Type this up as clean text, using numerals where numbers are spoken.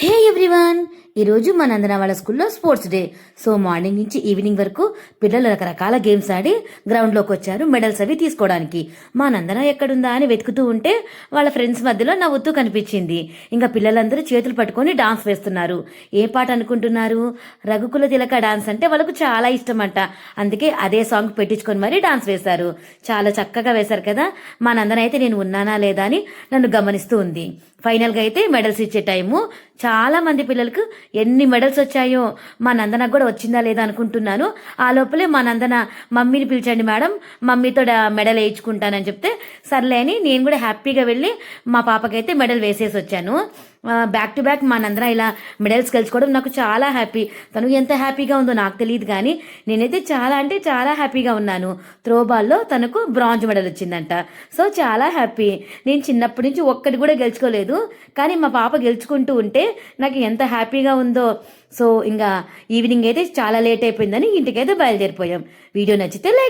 హే everyone, ఈరోజు మా నందన వాళ్ళ స్కూల్లో స్పోర్ట్స్ డే. సో మార్నింగ్ నుంచి ఈవినింగ్ వరకు పిల్లలు రకరకాల గేమ్స్ ఆడి గ్రౌండ్లోకి వచ్చారు మెడల్స్ అవి తీసుకోవడానికి. మా నందన ఎక్కడుందా అని వెతుకుతూ ఉంటే వాళ్ళ ఫ్రెండ్స్ మధ్యలో నవ్వుతూ కనిపించింది. ఇంకా పిల్లలందరూ చేతులు పట్టుకొని డాన్స్ వేస్తున్నారు. ఏ పాట అనుకుంటున్నారు? రఘుకుల తిలక డాన్స్ అంటే వాళ్ళకు చాలా ఇష్టం అంట. అందుకే అదే సాంగ్ పెట్టించుకొని మరీ డాన్స్ వేశారు. చాలా చక్కగా వేశారు కదా. మా నందన అయితే నేను ఉన్నానా లేదా అని నన్ను గమనిస్తూ ఉంది. ఫైనల్గా అయితే మెడల్స్ ఇచ్చే టైము. చాలా మంది పిల్లలకు ఎన్ని మెడల్స్ వచ్చాయో. మా నందనకు కూడా వచ్చిందా లేదా అనుకుంటున్నాను. ఆ లోపలే మా నందన మమ్మీని పిలిచండి మేడం, మమ్మీతో మెడల్ వేయించుకుంటానని చెప్తే సర్లే అని నేను కూడా హ్యాపీగా వెళ్ళి మా పాపకైతే మెడల్ వేసేసి వచ్చాను. బ్యాక్ టు బ్యాక్ మా నందన ఇలా మెడల్స్ గెలుచుకోవడం నాకు చాలా హ్యాపీ. తను ఎంత హ్యాపీగా ఉందో నాకు తెలియదు, కానీ నేనైతే చాలా అంటే చాలా హ్యాపీగా ఉన్నాను. త్రోబాల్లో తనకు బ్రాంజ్ మెడల్ వచ్చిందంట. సో చాలా హ్యాపీ. నేను చిన్నప్పటి నుంచి ఒక్కటి కూడా గెలుచుకోలేదు, కానీ మా పాప గెలుచుకుంటూ ఉంటే నాకు ఎంత హ్యాపీగా ఉందో. సో ఇంకా ఈవినింగ్ అయితే చాలా లేట్ అయిపోయిందని ఇంటికైతే బయలుదేరిపోయాం. వీడియో నచ్చితే లైక్